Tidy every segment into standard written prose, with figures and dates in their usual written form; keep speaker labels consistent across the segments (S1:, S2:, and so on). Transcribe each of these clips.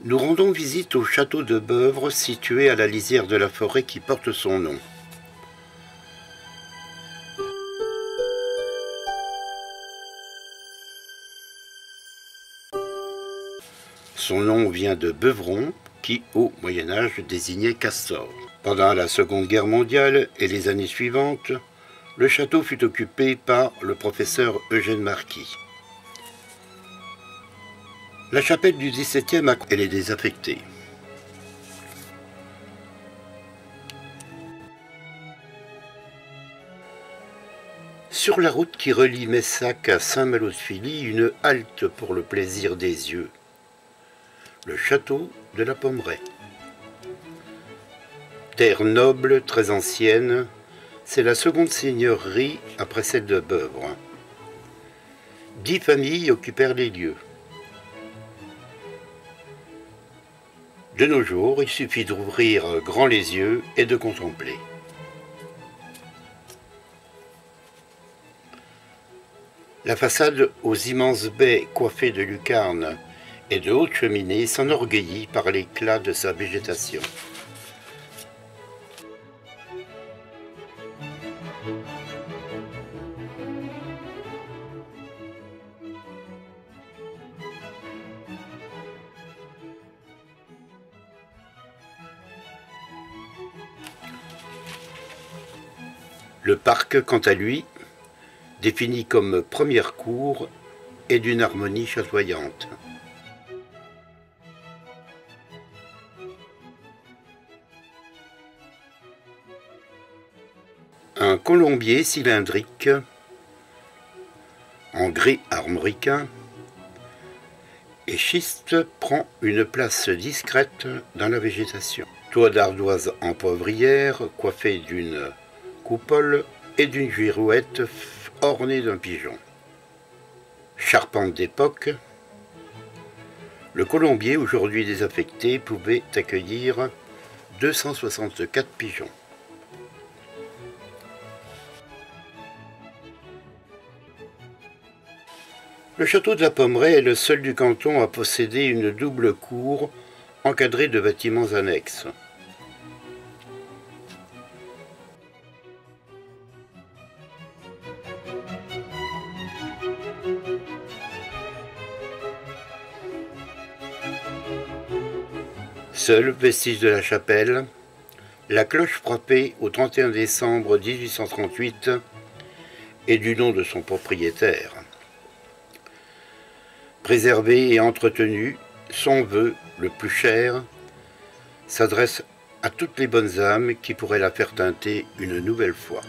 S1: Nous rendons visite au château de Beuvre, situé à la lisière de la forêt qui porte son nom. Son nom vient de Beuvron, qui, au Moyen-Âge, désignait Castor. Pendant la Seconde Guerre mondiale et les années suivantes, le château fut occupé par le professeur Eugène Marquis. La chapelle du XVIIe, elle est désaffectée. Sur la route qui relie Messac à Saint-Malo-de-Filly, une halte pour le plaisir des yeux. Le château de la Pommeraye. Terre noble, très ancienne, c'est la seconde seigneurie après celle de Beuvre. 10 familles occupèrent les lieux. De nos jours, il suffit d'ouvrir grand les yeux et de contempler. La façade aux immenses baies coiffées de lucarnes et de hautes cheminées s'enorgueillit par l'éclat de sa végétation. Le parc, quant à lui, défini comme première cour, est d'une harmonie chatoyante. Un colombier cylindrique, en gris armoricain et schiste, prend une place discrète dans la végétation. Toit d'ardoise en poivrière, coiffé d'une coupole et d'une girouette ornée d'un pigeon. Charpente d'époque, le colombier, aujourd'hui désaffecté, pouvait accueillir 264 pigeons. Le château de la Pommeraye est le seul du canton à posséder une double cour encadrée de bâtiments annexes. Seul vestige de la chapelle, la cloche frappée au 31 décembre 1838 est du nom de son propriétaire. Préservé et entretenu, son vœu, le plus cher, s'adresse à toutes les bonnes âmes qui pourraient la faire teinter une nouvelle fois.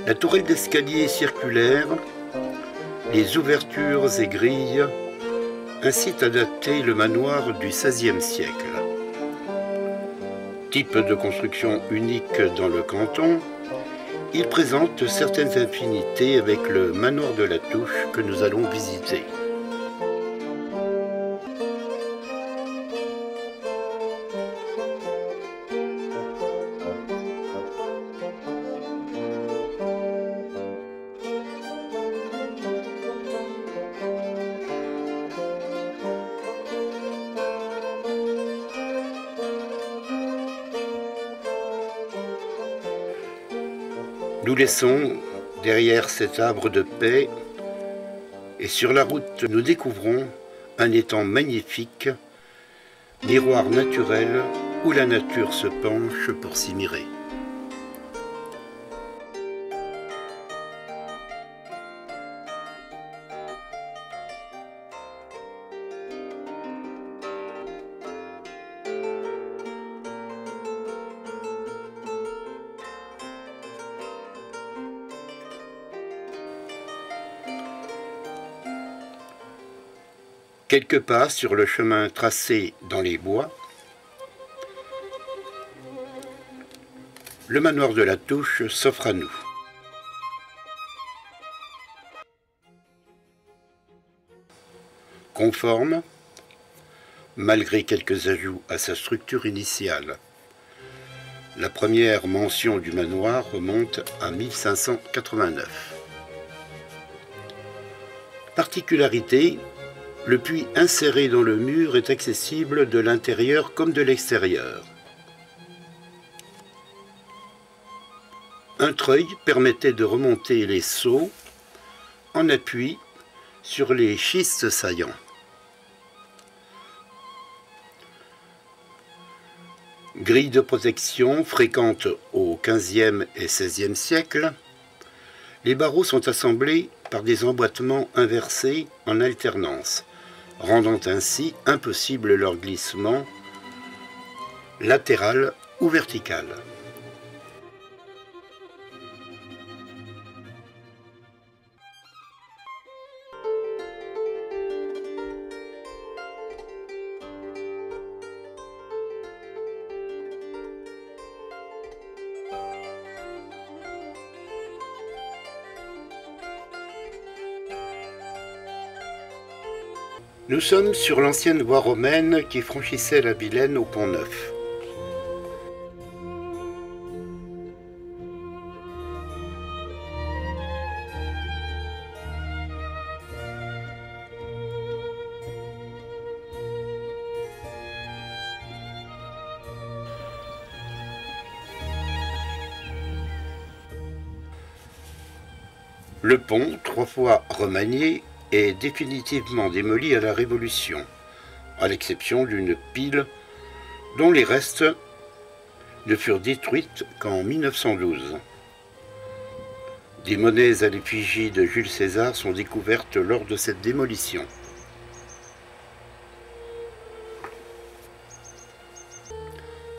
S1: La tourelle d'escalier est circulaire, les ouvertures et grilles incitent à dater le manoir du XVIe siècle. Type de construction unique dans le canton, il présente certaines affinités avec le manoir de la Touche que nous allons visiter. Nous laissons derrière cet arbre de paix et sur la route nous découvrons un étang magnifique, miroir naturel où la nature se penche pour s'y mirer. Quelques pas sur le chemin tracé dans les bois, le manoir de la Touche s'offre à nous. Conforme, malgré quelques ajouts à sa structure initiale. La première mention du manoir remonte à 1589. Particularité, le puits inséré dans le mur est accessible de l'intérieur comme de l'extérieur. Un treuil permettait de remonter les seaux en appui sur les schistes saillants. Grille de protection fréquente au XVe et XVIe siècle, les barreaux sont assemblés par des emboîtements inversés en alternance, rendant ainsi impossible leur glissement latéral ou vertical. Nous sommes sur l'ancienne voie romaine qui franchissait la Vilaine au Pont-Neuf. Le pont, 3 fois remanié, est définitivement démoli à la Révolution, à l'exception d'une pile dont les restes ne furent détruites qu'en 1912. Des monnaies à l'effigie de Jules César sont découvertes lors de cette démolition.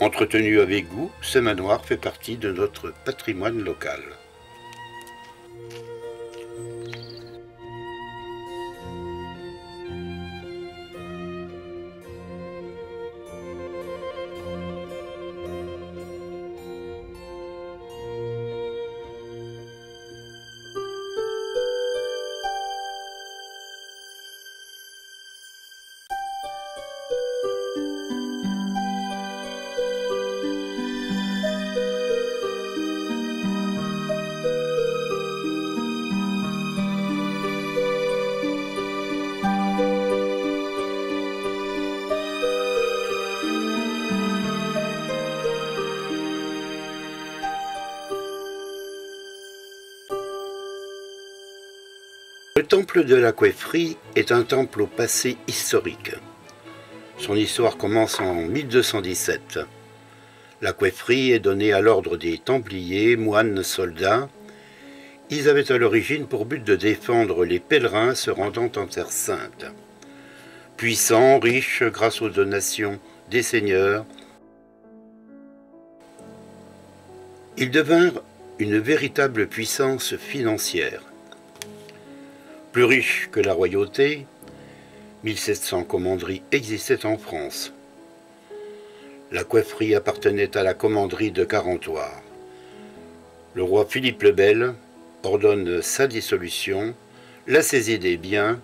S1: Entretenu avec goût, ce manoir fait partie de notre patrimoine local. Le temple de la Coëfferie est un temple au passé historique. Son histoire commence en 1217. La Coëfferie est donnée à l'ordre des Templiers, moines soldats. Ils avaient à l'origine pour but de défendre les pèlerins se rendant en Terre Sainte. Puissants, riches grâce aux donations des seigneurs, ils devinrent une véritable puissance financière. Plus riche que la royauté, 1700 commanderies existaient en France. La Coëfferie appartenait à la commanderie de Carentoire. Le roi Philippe le Bel ordonne sa dissolution, la saisie des biens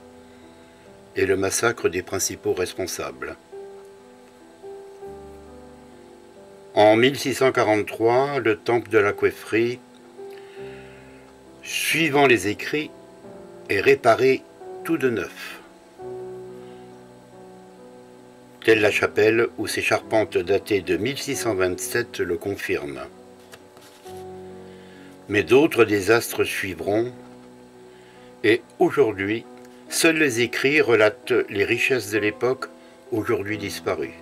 S1: et le massacre des principaux responsables. En 1643, le temple de la Coëfferie, suivant les écrits, est réparé tout de neuf. Telle la chapelle où ses charpentes datées de 1627 le confirment. Mais d'autres désastres suivront, et aujourd'hui, seuls les écrits relatent les richesses de l'époque aujourd'hui disparues.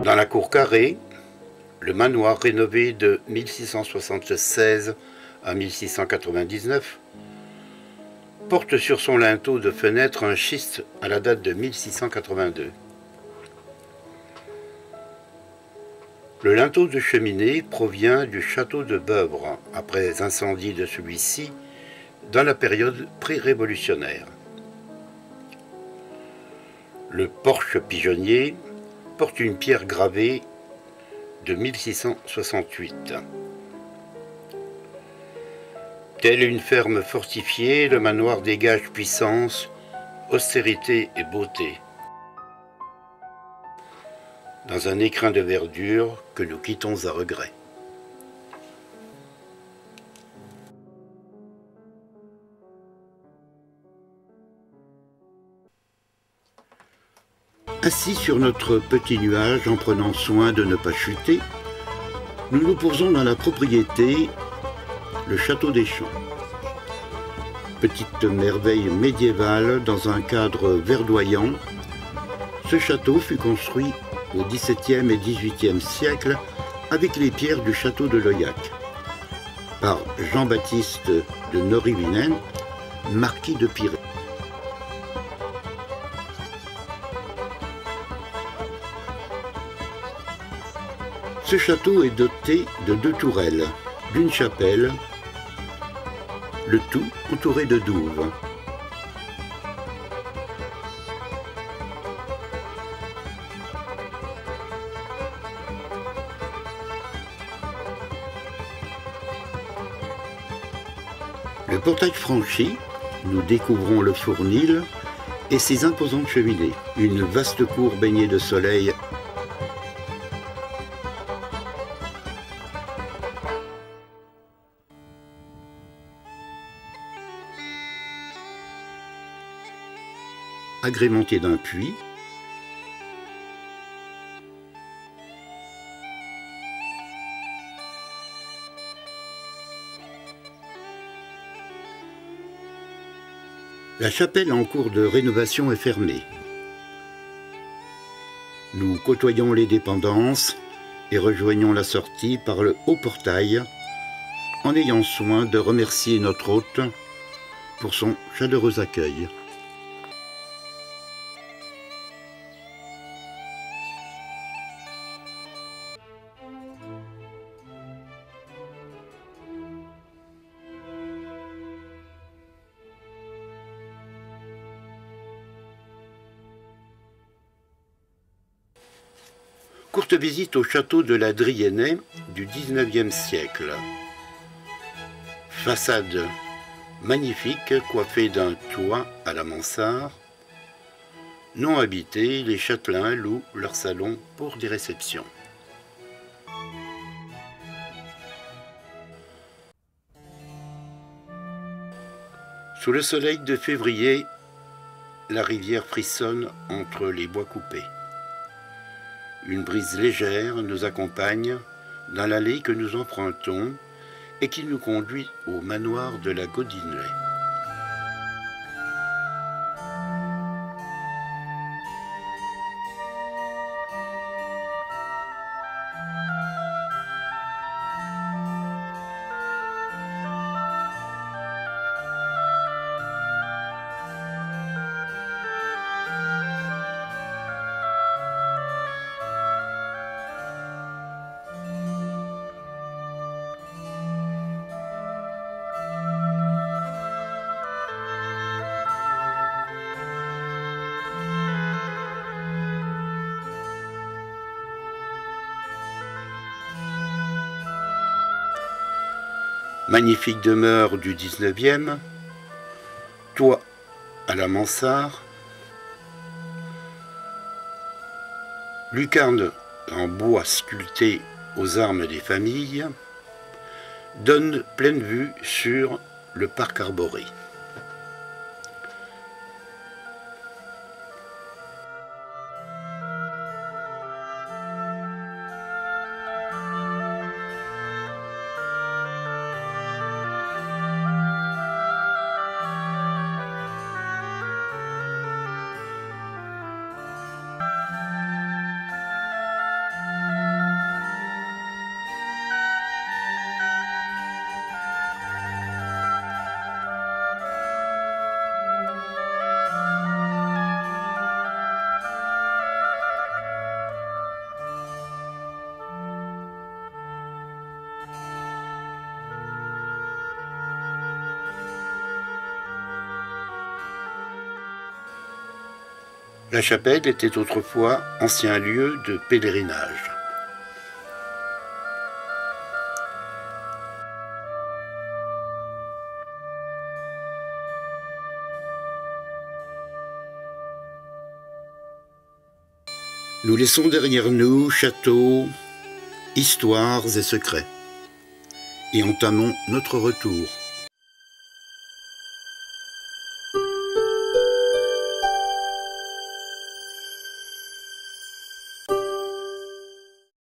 S1: Dans la cour carrée, le manoir rénové de 1676 à 1699 porte sur son linteau de fenêtre un schiste à la date de 1682. Le linteau de cheminée provient du château de Beuvre, après incendie de celui-ci dans la période pré-révolutionnaire. Le porche pigeonnier porte une pierre gravée de 1668. Telle une ferme fortifiée, le manoir dégage puissance, austérité et beauté, dans un écrin de verdure que nous quittons à regret. Assis sur notre petit nuage en prenant soin de ne pas chuter, nous nous posons dans la propriété, le château des Champs. Petite merveille médiévale dans un cadre verdoyant, ce château fut construit au XVIIe et XVIIIe siècle avec les pierres du château de Loyac par Jean-Baptiste de Norrivinen, marquis de Piré. Ce château est doté de 2 tourelles, d'une chapelle, le tout entouré de douves. Le portail franchi, nous découvrons le fournil et ses imposantes cheminées, une vaste cour baignée de soleil. Agrémenté d'un puits, la chapelle en cours de rénovation est fermée. Nous côtoyons les dépendances et rejoignons la sortie par le haut portail en ayant soin de remercier notre hôte pour son chaleureux accueil. Courte visite au château de la Drienay du XIXe siècle. Façade magnifique coiffée d'un toit à la mansarde. Non habité, les châtelains louent leur salon pour des réceptions. Sous le soleil de février, la rivière frissonne entre les bois coupés. Une brise légère nous accompagne dans l'allée que nous empruntons et qui nous conduit au manoir de la Godinelet. Magnifique demeure du XIXe, toit à la mansarde, lucarne en bois sculpté aux armes des familles, donne pleine vue sur le parc arboré. La chapelle était autrefois ancien lieu de pèlerinage. Nous laissons derrière nous châteaux, histoires et secrets, et entamons notre retour.